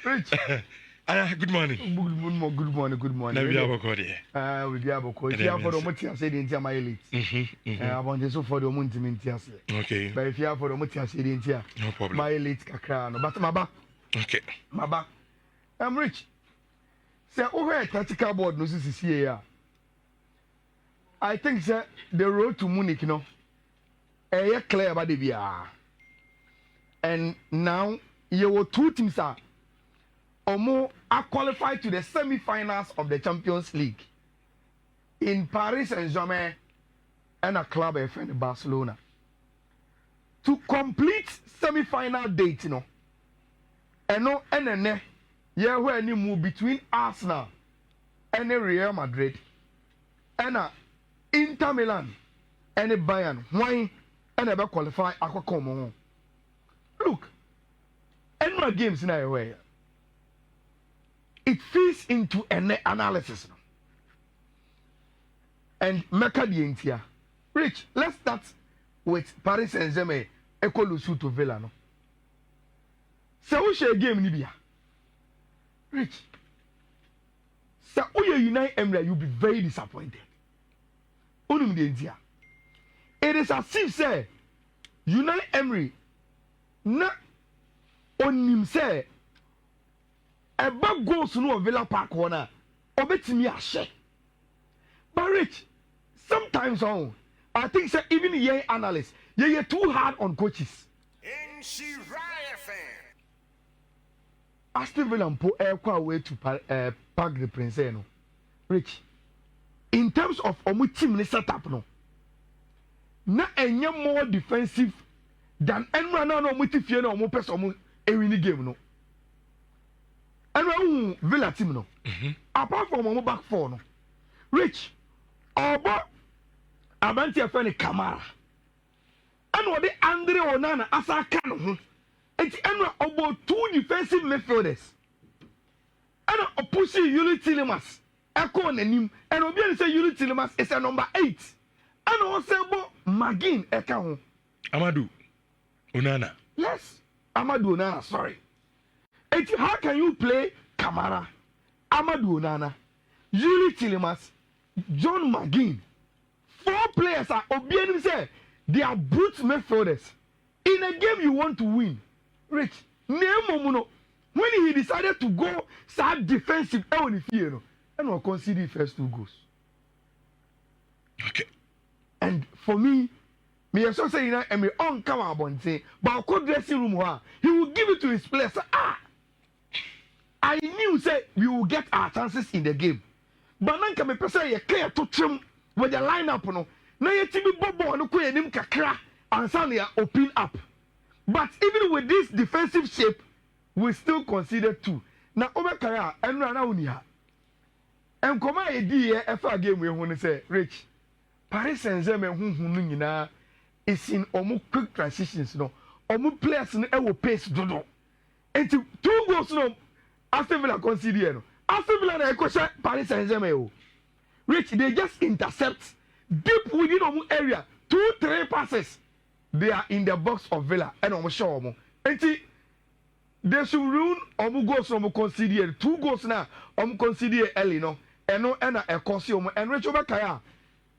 Rich. Good morning. Good morning. Now we have a code. We have a code. You have for the Mutia said in Tia Elite. I want this for the Muntimintias. Okay. But if you have for the Mutia said in Tia, no problem. My Elite Kakran, but Maba. Okay. Maba. I'm rich. Say, over a tactical board, no, this is here. I think, sir, the road to Munich, no, clear about the VR. And now, you were two teams are qualified to the semi-finals of the Champions League in Paris Saint-Germain and a club in Barcelona. To complete semi-final date, you know, and when you move between Arsenal and Real Madrid and Inter Milan and Bayern, why and ever qualify Aquacom. Look, and my games in a way. It feeds into an analysis. And Mecca Rich, let's start with Paris Saint-Germain, Ecolusu to Villa. No? So, we share a game, Libya. Rich, so, Unite Emre, you'll be very disappointed. It is as if, say, Unite Emery, not on him, say, a bag goes to no Villa Park corner, or bet me a share. But Rich, sometimes I think say, even young analysts, you're too hard on coaches. Aston Villa po aircraft way to Park the Prince. No, Rich, in terms of team setup, no, na any more defensive than anyone no motive no more person winning game no. And Villa team no. Apart from our back four no. Rich, Oba Abanti Afeni Kamara. And what the Andre Onana asa kan ho. It's about two defensive midfielders. And opposite Yuli Tilimas. Echo on the name. And Obian say Yuli Tilimas is a number 8. And also about Magin Eka. Amadou Onana. Yes. Amadou Onana, sorry. And how can you play Kamara, Amadou Onana, Yuli Tilimas, John Magin? 4 players are Obian say they are brute midfielders. In a game you want to win. Rich, when he decided to go sad defensive, and will concede the first 2 goals. Okay. And for me also say and me on come about say, but I could dressing room he will give it to his players. I knew say we will get our chances in the game. But now can me person you clear to trim with the lineup no. Now you see me bobo no ko enim kakra and suddenly open up. But even with this defensive shape, we still consider 2. Now, Obekaya and Rana Unia. And come a dear FA game we want to say, Rich, Paris Saint-Germain, who is in almost quick transitions, no, almost players in our pace, dodo. And 2 goals, no, Aston Villa consider. Aston Villa, question Paris Saint-Germain. Rich, they just intercept deep within our area, 2-3 passes. They are in the box of Villa and I'm sure and they should ruin goals from consider 2 goals now consider early no and no and a consume and Rich Obekaya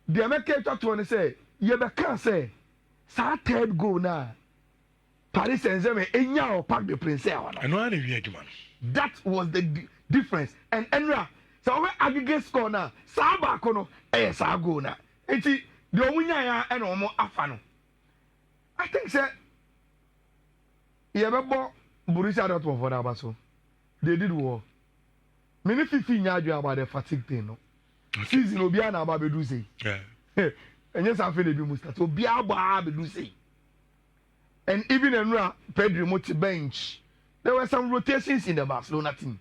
the American to say you can say sa 3rd goal now Paris Saint-Germain enya Park the Prince I know how they man. That was the difference and Enra so we aggregate score now sa ba ko no sa goal na enti the omunya ya and omo afa no I think sir, you ever bought Borussia Dortmund for that so they did well. Many 15 years about the fatigue thing, no. Season Obiana about Bedusi. Yeah. And yes, I feel they be mustard. So Biaba Bedusi. And even in Pedro Moti bench, there were some rotations in the Barcelona team.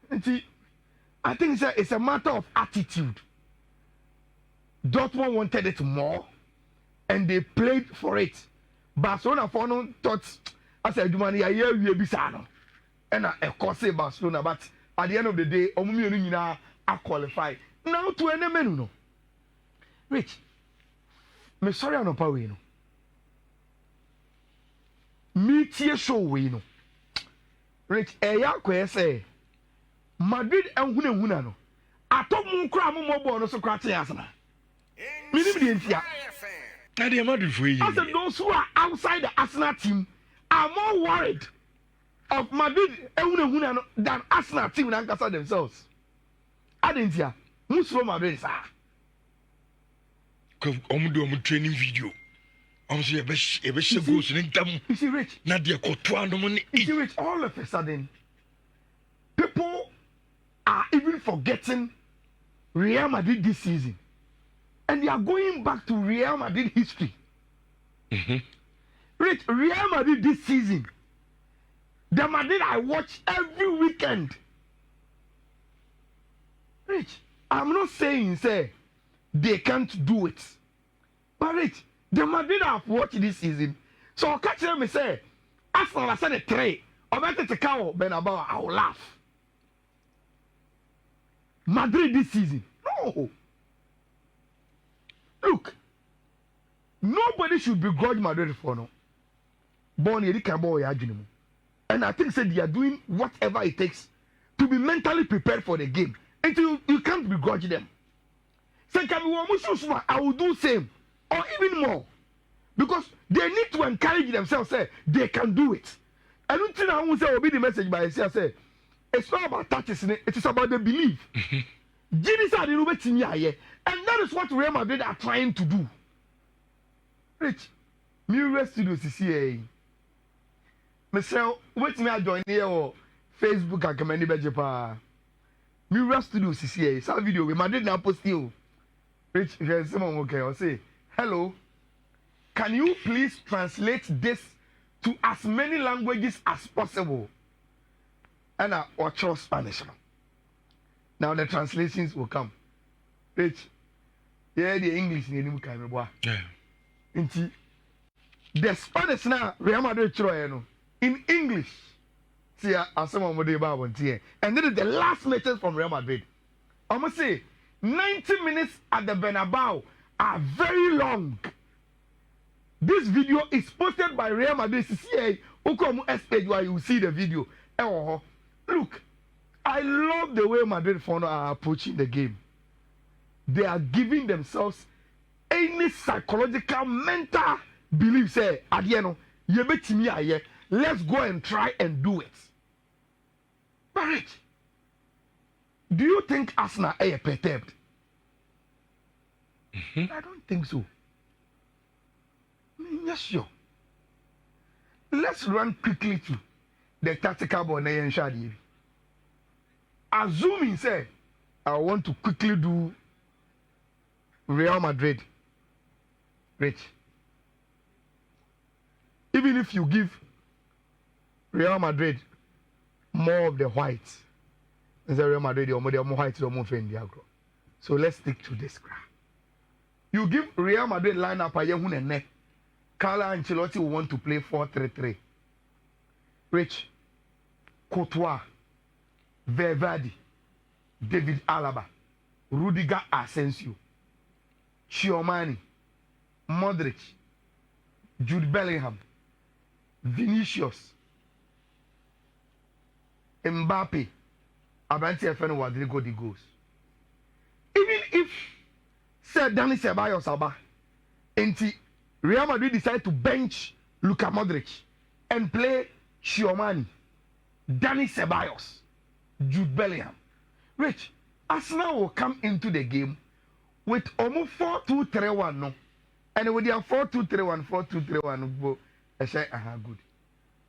And see, I think sir, it's a matter of attitude. Dortmund wanted it more. And they played for it. Barcelona for no thought I said money a year we be sano. And I course Barcelona, but at the end of the day, Omumi are qualified. Now to any menu no. Rich, me sorry I'm not power you know. Me tie show we no. Rich Ayala'S say Madrid and Huna no. Atom kra mo mo no so kra te asana. Minim de ntia. Na dey Madrid for you. I said those who are outside the Arsenal team are more worried of Madrid and Huna than Arsenal team and Ankasa themselves. Adentia, Muslim Madrid sir. Cuz do training video. So you see, Rich. You see, Rich, all of a sudden, people are even forgetting Real Madrid this season. And they are going back to Real Madrid history. Mm-hmm. Rich, Real Madrid this season, the Madrid I watch every weekend. Rich, I'm not saying, say, they can't do it. But Rich, the Madrid I've watched this season. So I catch them and say, Arsenal I said a three. Or better to cow Benabao, I will laugh. Madrid this season. No. Look, nobody should begrudge Madrid for no. Born Eric and I think said they are doing whatever it takes to be mentally prepared for the game. And you can't begrudge them. Say, I will do same. Or even more, because they need to encourage themselves. Say they can do it. I don't think I will say will be the message by itself. Say it's not about tactics, it is about the belief. Genius are the and that is what Real Madrid are trying to do. Rich, Mirror Studios is here. Michelle, wait me I join here or Facebook and commend Bejepa. Mirror Studios is here. Some video we Madrid now post you. Rich, here's someone okay. I'll say. Hello, can you please translate this to as many languages as possible? And I watch Spanish. Now the translations will come. Rich, yeah, the English in the kind of yeah. The Spanish now, Real Madrid in English. See, someone would about here. And then the last message from Real Madrid. I must say, 90 minutes at the Bernabeu are very long. This video is posted by Real Madrid. See, page where you see the video. Look, I love the way Madrid are approaching the game. They are giving themselves any psychological, mental belief. Say, let's go and try and do it. But do you think Arsenal are perturbed? I don't think so. Yes, sure. Let's run quickly to the tactical ball. Assuming, say, I want to quickly do Real Madrid. Rich. Even if you give Real Madrid more of the whites, Real Madrid, you're more white, you're more friendly. So let's stick to this crowd. You give Real Madrid lineup a year and neck. Carlo Ancelotti will want to play 4-3-3. Rich, Courtois, Valverde, David Alaba, Rudiger Asensio, Tchouaméni, Modric, Jude Bellingham, Vinicius, Mbappe, Abranti FN Rodrigo the goals. Even if said Dani Ceballos Alba, and Real Madrid decide to bench Luka Modric and play Tchouaméni, Dani Ceballos, Jude Bellingham. Rich, Arsenal will come into the game with almost 4-2-3-1 no. And with their 4-2-3-1, 4-2-3-1 good.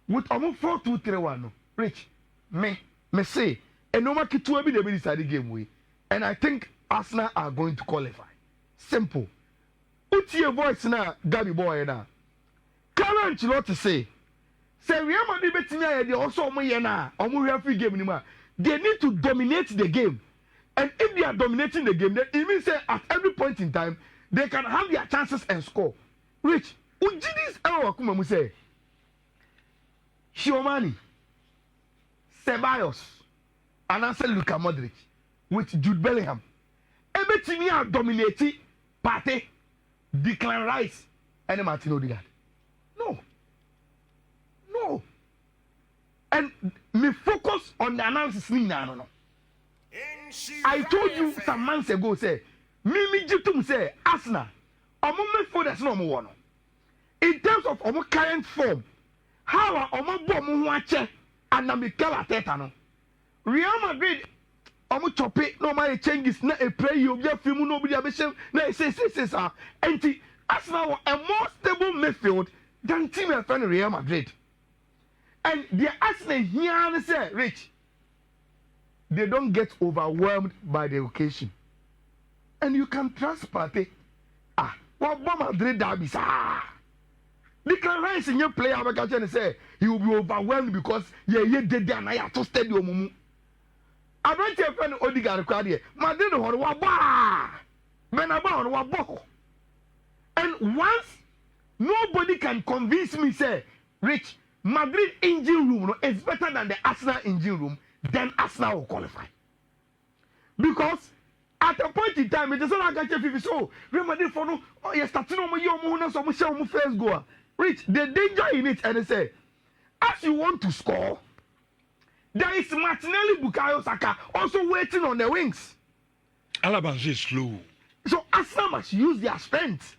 With almost 4-2-3-1 no. Rich, me say, and no matter what they decide the game way. And I think Arsenal are going to qualify. Simple. Put your voice now, Gabby boy now. Carlo Ancelotti say Real Madrid betinga they also free game anymore. They need to dominate the game. And if they are dominating the game, then it means that at every point in time, they can have their chances and score. Rich, Ujidis Ewa say Tchouaméni, Ceballos, and answer Luka Modric with Jude Bellingham. Everything are dominating party, Declan Rice, and Martin Odegaard. No. And me focus on the analysis no. I told you some months ago say me jitum say Arsenal omo midfield that's no more. In terms of our current form, how are our bomb watcher and Mikel Arteta no? Real Madrid, our choppy no matter changes, not a prayer you be a film nobody have a na say anti Arsenal a more stable midfield than team of Real Madrid. And the Arsenal here say Rich, they don't get overwhelmed by the occasion. And you can trust Partey. What Madrid derby Declan Rice in your player and say he will be overwhelmed because you did there and I have to stadium. I don't tell friend Odegaard crowd Madrid on wa ba. Benaba on wa boko. And once nobody can convince me say Rich Madrid engine room is better than the Arsenal engine room, then Arsenal will qualify. Because at a point in time, it is not like a so Real Madrid for no you're starting on your so much first goal. Rich, the danger in it, and they say, as you want to score, there is Martinelli, Bukayo Saka also waiting on the wings. Alaba is slow. So Arsenal must use their strength.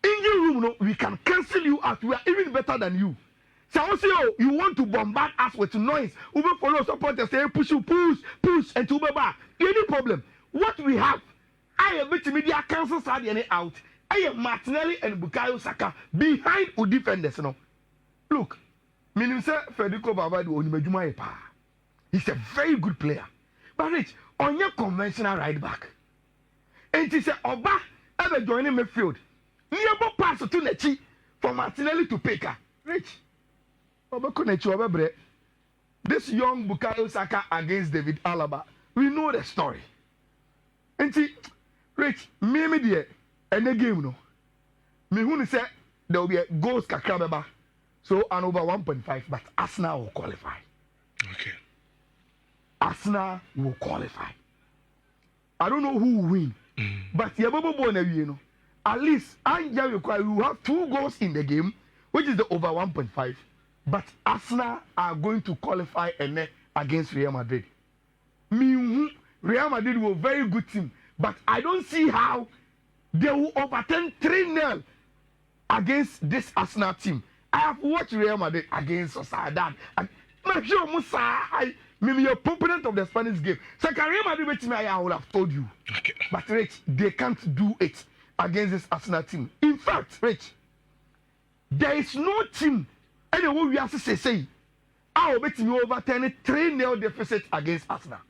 In your room, no, we can cancel you out. We are even better than you. So also, you want to bombard us with noise. Uber follow supporters say push, and to back. Any problem? What we have, I am bit media cancel Sadio out. I am Martinelli and Bukayo Saka behind who defenders. No, look, Minister Federico Bavado Onimejuma Epa. He's a very good player, but Rich on your conventional right back, and he said Oba ever joining midfield. Nearby pass to Nechi from Martinelli to Peka. Rich, Oba Kunechi Oba Bre. This young Bukayo Saka against David Alaba. We know the story. And see, Rich, me dear. And the game no. Me who say there will be a goals kakra so an over 1.5, but Arsenal will qualify. Okay. Arsenal will qualify. I don't know who will win, but you know, at least you have 2 goals in the game, which is the over 1.5. But Arsenal are going to qualify against Real Madrid. Real Madrid were a very good team, but I don't see how they will overturn 3-0 against this Arsenal team. I have watched Real Madrid against Sociedad. And I'm sure Musa, maybe a proponent of the Spanish game. So Real Madrid with me, I would have told you. Okay. But Rich, they can't do it against this Arsenal team. In fact, Rich, there is no team anyway we have to say I will bet you overturn a 3-0 deficit against Arsenal.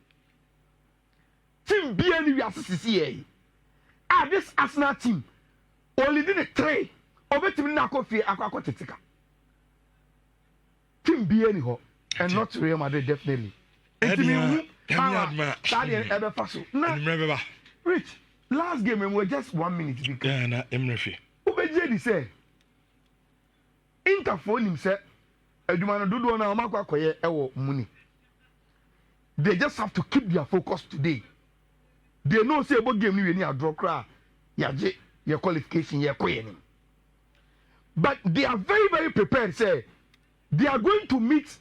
Team BN we have to see. This Arsenal team only did a 3 over team na kofi akwa tetika. Team be anyhow and not Real Madrid definitely. Rich, last game we were just 1 minute because yeah, na Emrefi. Ubejedi say Interphone him say aduma no dodo na makwa koye ewo Munich. They just have to keep their focus today. They know say about game ni a draw cry. Your qualification your queen. But they are very, very prepared, say they are going to meet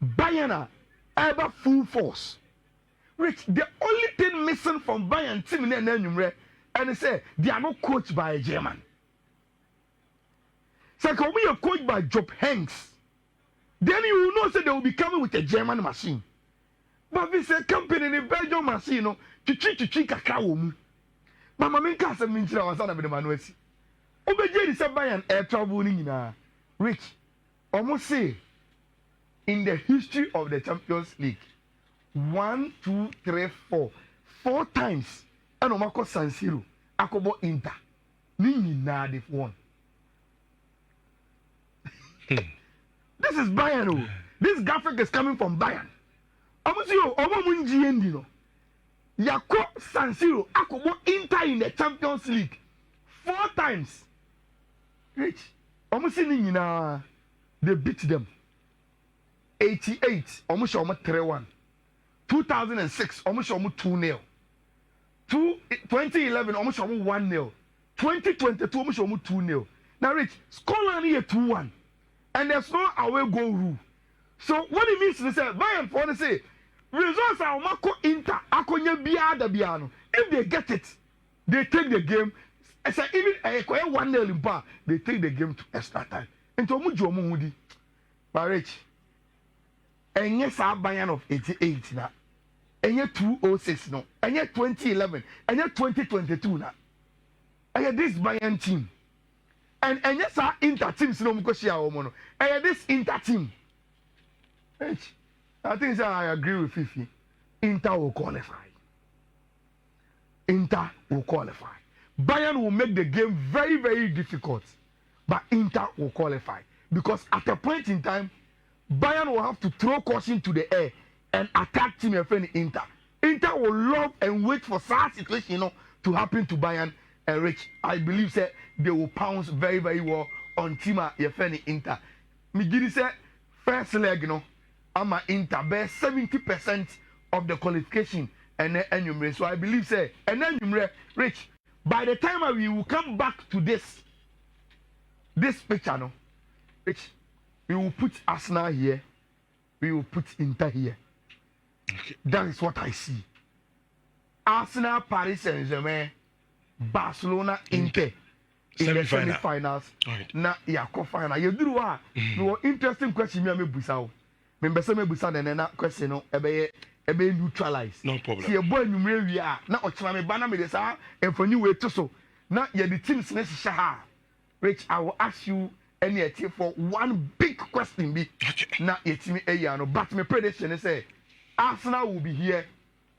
Bayern ever full force. Rich, the only thing missing from Bayern team and they say they are not coached by a German. So can we are coached by Job Hanks? Then you will know say they will be coming with a German machine. But this a company in Belgium machine, no, chichi kakao. Mama minka se minchira wasana be manuesi. Obeje di se Bayern air travel ni nyina. Rich, almost say in the history of the Champions League, 1, 2, 3, 4 times and omako San Siro akobo Inter. Ni nyina they've won. This is Bayern. Oh. This graphic is coming from Bayern. Almost you omo munji endi no. Yako San Siro akobo Inter in the Champions League 4 times. Rich, almost they beat them. 88, almost 3-1. 2006, almost 2-0. 2011, almost 1-0. 2022, almost 2-0. Now, Rich, scoreline here 2-1, and there's no away goal rule. So what it means is say Bayern for say results are Mako Inter akonya biya da biya no. If they get it, they take the game. I say even 1-0 in bar, they take the game to extra time. Into omuji omuhudi. Barrage. Enye sa Bayern of 88 na. Enye 206 no. Enye 2011. Enye 2022 na. Enye this Bayern team. And enye sa Inter team sino mko share omo no. Enye this Inter team. I think I agree with Fifi. Inter will qualify. Inter will qualify. Bayern will make the game very, very difficult. But Inter will qualify. Because at a point in time, Bayern will have to throw caution to the air and attack team friend Inter. Inter will love and wait for such situation, to happen to Bayern and Rich. I believe that they will pounce very, very well on team friend Inter. Migiri said first leg, I'm Inter bear 70% of the qualification and then enumerate. So I believe say and then enumerate Rich. By the time we will come back to this picture, no, Rich, we will put Arsenal here, we will put Inter here. Okay. That is what I see. Arsenal, Paris Saint-Germain, Barcelona, Inter. In the semi-finals. Right. Na yako final. You do what? No interesting question me busa. Me say me busa na question no ebe neutralize. No problem. See, boy numere wi a na ochima me bana me dey say enfoni we to so. Na ye the teams na shisha ha. Which I will ask you any for one big question be. Okay. Na yetimi eya no, but my prediction is say Arsenal will be here,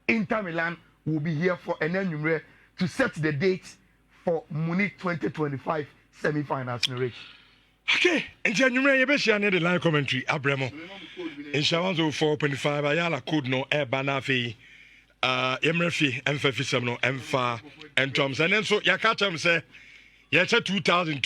Inter Milan will be here for an numere to set the date for Munich 2025 semi-finals in Rich. Okay, and January you be share the line commentary Abremo. In Shawanzo 4.5 Ayala code no air banafi Emrefi M57 no M4 and Thompson and so ya catch him say ya 2000